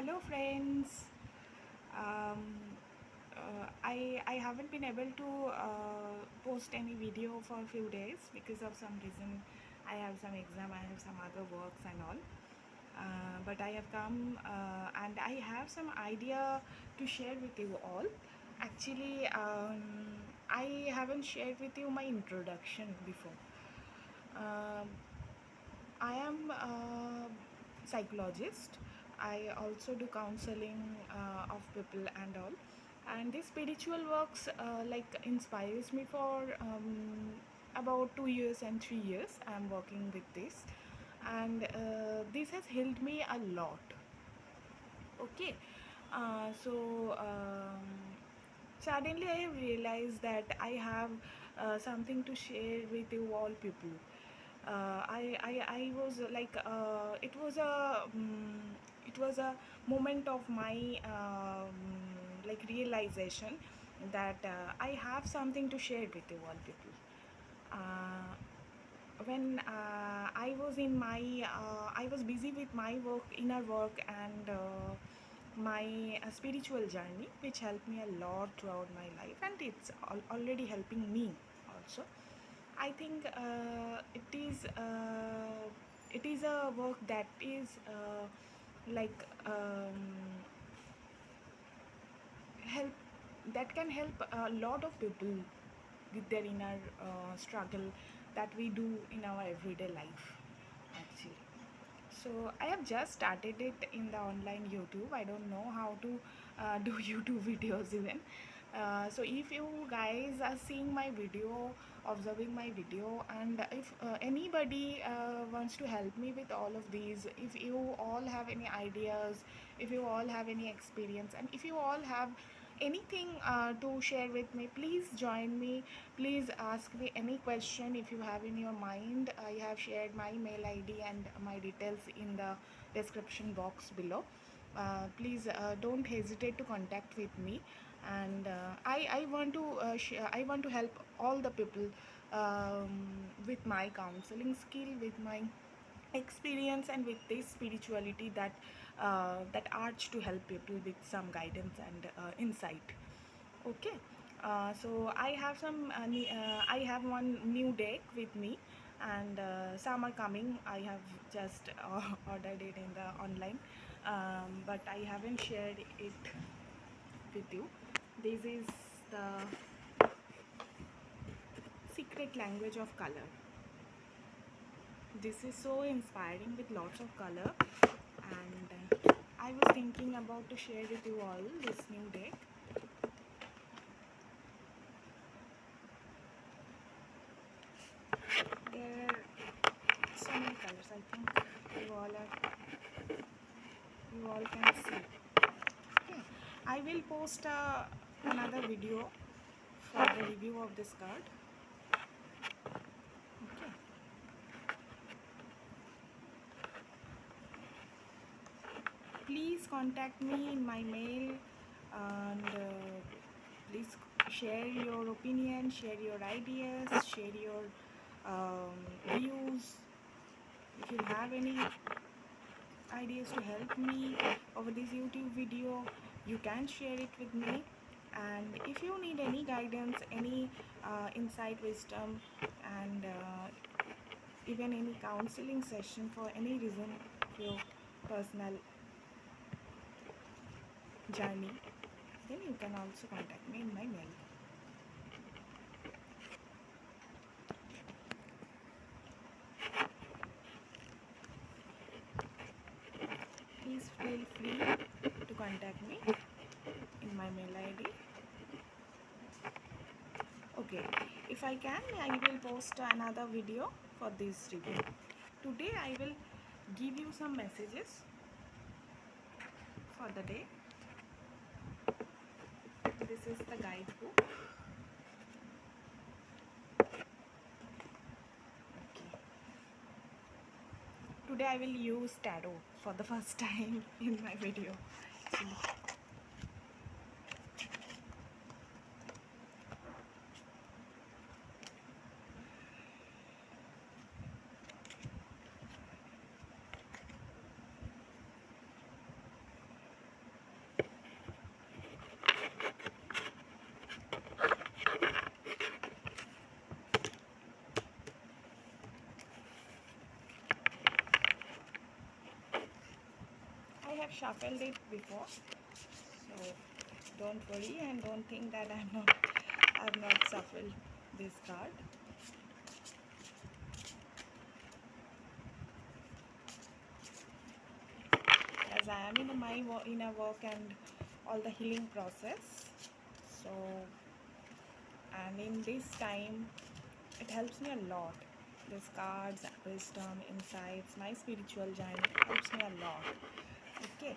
Hello friends. Um, I haven't been able to post any video for a few days because of some reason. I have some exam, I have some other works and all. But I have come and I have some idea to share with you all. Actually, I haven't shared with you my introduction before. Um I am a psychologist. I also do counseling of people and all. And this spiritual works inspires me for about 2 years and 3 years. I am working with this, and this has helped me a lot. Okay, so suddenly I have realized that I have something to share with you all people. I was it was a moment of my realization that I have something to share with you all people. Uh, when I was busy with my work, inner work, and my spiritual journey, which helped me a lot throughout my life, and it's already helping me also. I think it is a work that is like help that can help a lot of people with their inner struggle that we do in our everyday life actually. So I have just started it in the online YouTube. I don't know how to do YouTube videos even. So if you guys are seeing my video, observing my video, and if anybody wants to help me with all of these, if you all have any ideas, if you all have any experience, and if you all have anything to share with me, please join me. Please ask me any question if you have in your mind. I have shared my mail ID and my details in the description box below. Please don't hesitate to contact with me, and I want to help all the people with my counseling skill, with my experience, and with this spirituality that urge to help people with some guidance and insight. Okay, so I have one new deck with me, and some are coming. I have just ordered it in the online, but I haven't shared it with you. This is the secret language of color. This is so inspiring with lots of color, and I was thinking about to share with you all this new deck. There are so many colors. I think you all can see. Okay, I will post another video for the review of this card. Okay, please contact me in my mail, and please share your opinion, share your ideas, share your views. If you have any ideas to help me over this YouTube video, you can share it with me. And if you need any guidance, any insight, wisdom, and even any counseling session for any reason of your personal journey, then you can also contact me in my mail. Please feel free to contact me in my mail ID. Okay, if I can, I will post another video for this review. Today I will give you some messages for the day. This is the guidebook. Okay. Today I will use tarot for the first time in my video. Actually. shuffled it before, so don't worry and don't think that I've not shuffled this card. As I am in my inner work and all the healing process, so and in this time it helps me a lot. These cards, wisdom, insights, my spiritual journey helps me a lot. Okay.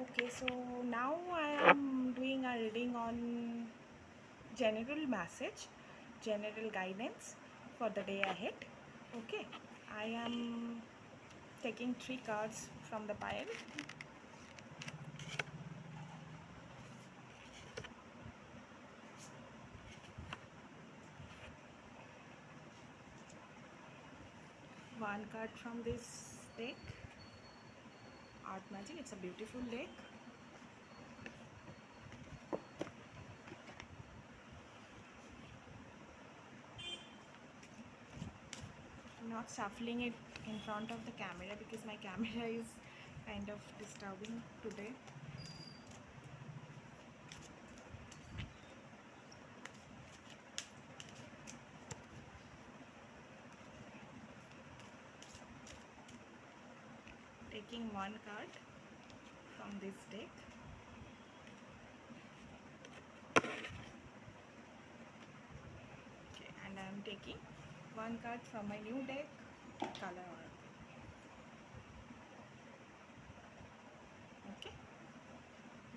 Okay, so now I am doing a reading on general message, general guidance for the day ahead. Okay, I am taking 3 cards from the pile. One card from this deck, Art Magic. It's a beautiful deck. I'm not shuffling it in front of the camera because my camera is kind of disturbing today. Taking one card from this deck. Okay, and I am taking one card from my new deck, Color Orb. Okay,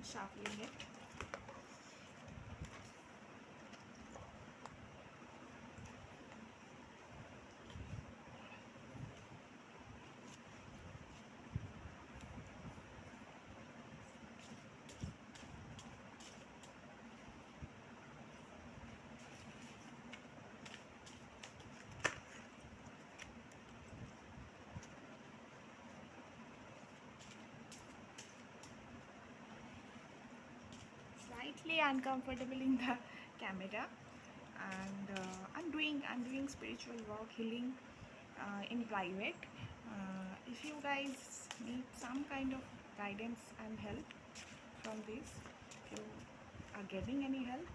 shuffling it. Slightly uncomfortable in the camera, and I'm doing spiritual work, healing in private. If you guys need some kind of guidance and help from this, if you are getting any help,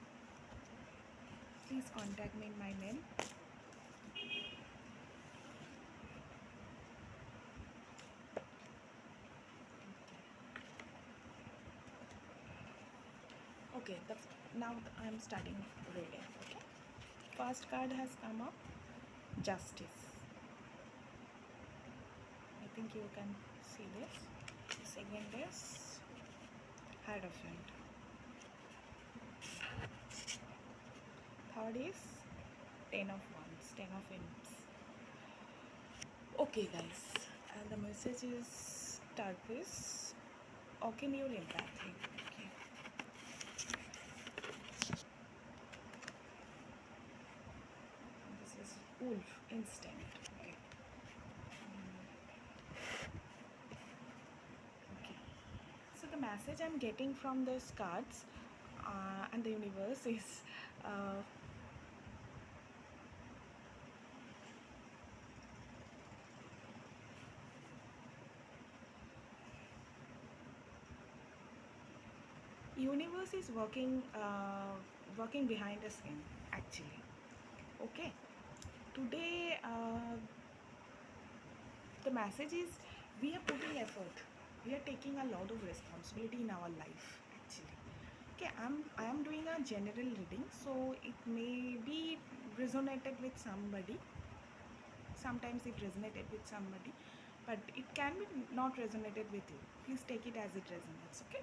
please contact me in my mail. Okay, now I'm starting reading. Okay, first card has come up, Justice. I think you can see this. Second is Hierophant. Third is Ten of Wands, Ten of Wands. Okay, guys, and the message is turquoise. Open your empathy. Okay. And this is Wolf, Instinct. Okay. Okay. So the message I'm getting from those cards and the universe is universe is working behind the scene actually. Okay, today the message is we are putting effort, we are taking a lot of responsibility in our life actually. Okay, I am doing a general reading, so it may be resonated with somebody. Sometimes it resonated with somebody, but it can be not resonated with you. Please take it as it resonates. Okay.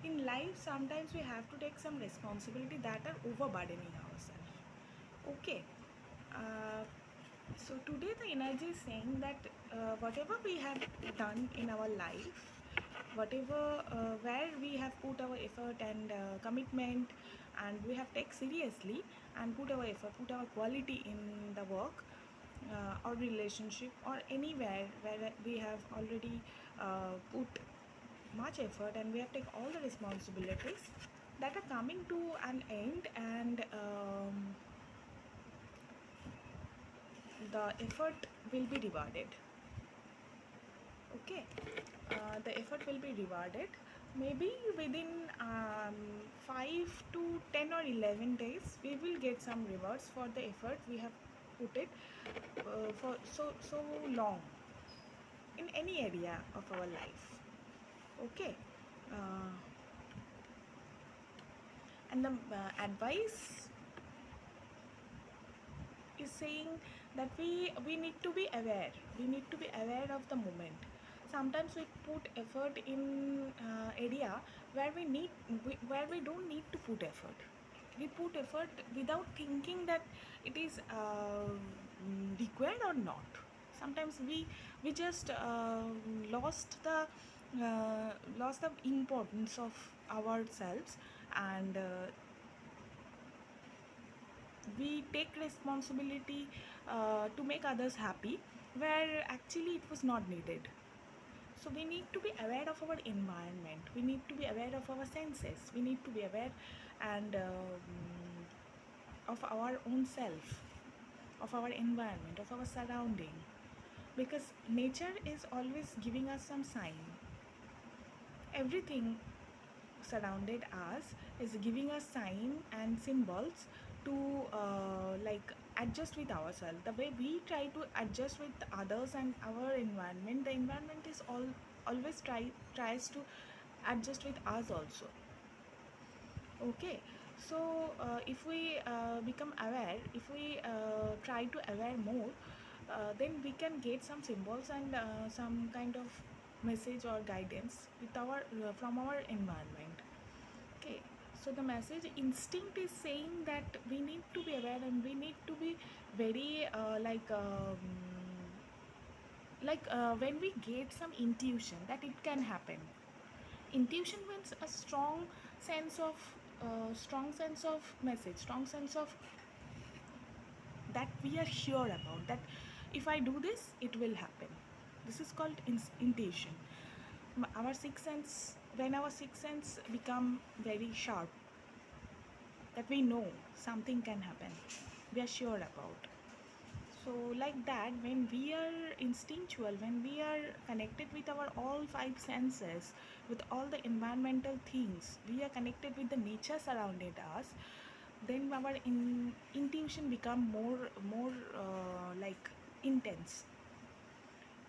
In life sometimes we have to take some responsibility that are overburdening ourselves. Okay. uh, so today the energy is saying that whatever we have done in our life, whatever where we have put our effort and commitment, and we have take seriously and put our effort, put our quality in the work or relationship or anywhere where we have already put much effort and we have taken all the responsibilities. that are coming to an end, and the effort will be rewarded. Okay, the effort will be rewarded maybe within 5 to 10 or 11 days. We will get some rewards for the effort we have put it for so long in any area of our life. Okay, uh, and the advice is saying that we need to be aware. We need to be aware of the moment. Sometimes we put effort in area where where we don't need to put effort. We put effort without thinking that it is required or not. Sometimes we just lost the importance of ourselves, and we take responsibility to make others happy where actually it was not needed. So we need to be aware of our environment, we need to be aware of our senses, we need to be aware and of our own self, of our environment, of our surrounding, because nature is always giving us some sign. Everything surrounded us is giving us sign and symbols to adjust with ourselves. The way we try to adjust with others and our environment, the environment is always tries to adjust with us also. Okay, so if we become aware, if we try to aware more, then we can get some symbols and some kind of message or guidance with our from our environment. Okay, so the message instinct is saying that we need to be aware and we need to be very when we get some intuition that it can happen. Intuition means a strong sense of message, strong sense of that we are sure about, that if I do this it will happen. This is called intuition. Our sixth sense, when our sixth sense become very sharp, that we know something can happen, we are sure about. So like that, when we are instinctual, when we are connected with our all five senses, with all the environmental things, we are connected with the nature surrounded us, then our intuition become more intense.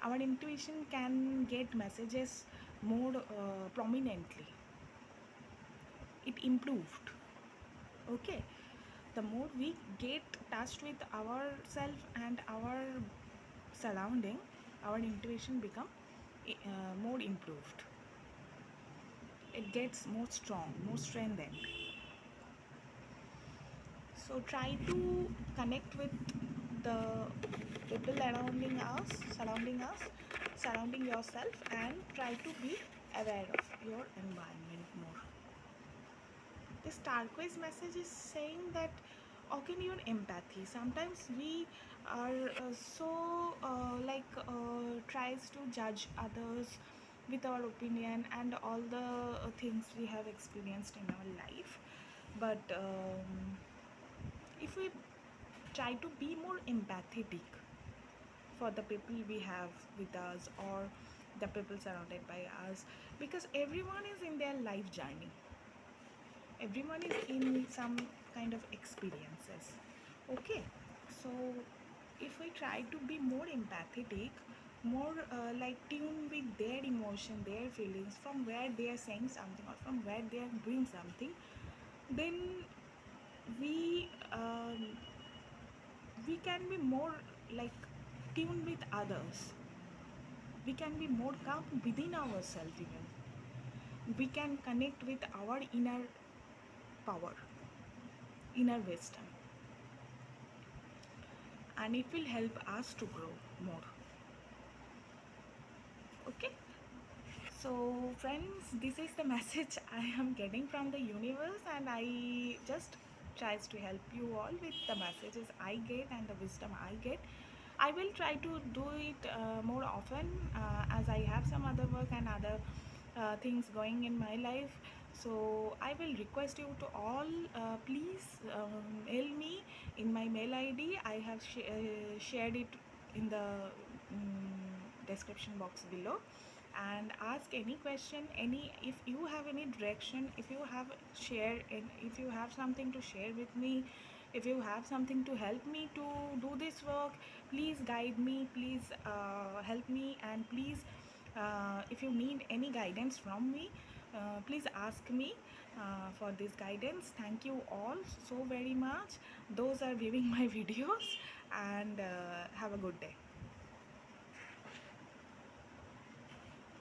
Our intuition can get messages more prominently. It improved. Okay, the more we get touched with ourself and our surrounding, our intuition become more improved. It gets more strong, more strengthened. So try to connect with the people surrounding yourself, and try to be aware of your environment more. This turquoise message is saying that okay, your empathy. Sometimes we are tries to judge others with our opinion and all the things we have experienced in our life. But if we try to be more empathetic for the people we have with us, or the people surrounded by us, because everyone is in their life journey, everyone is in some kind of experiences. Okay, so if we try to be more empathetic, more tuned with their emotion, their feelings, from where they are saying something or from where they are doing something, then we we can be more like tuned with others. We can be more calm within ourselves. Even we can connect with our inner power, inner wisdom, and it will help us to grow more. Okay, so friends, this is the message I am getting from the universe, and I just tries to help you all with the messages I get and the wisdom I get. I will try to do it more often as I have some other work and other things going in my life. So I will request you to all, please mail me in my mail ID. I have shared it in the description box below, and ask any question, any, if you have any direction, if you have share, and if you have something to share with me, if you have something to help me to do this work, please guide me, please help me, and please, if you need any guidance from me, please ask me for this guidance. Thank you all so very much, those are viewing my videos, and have a good day.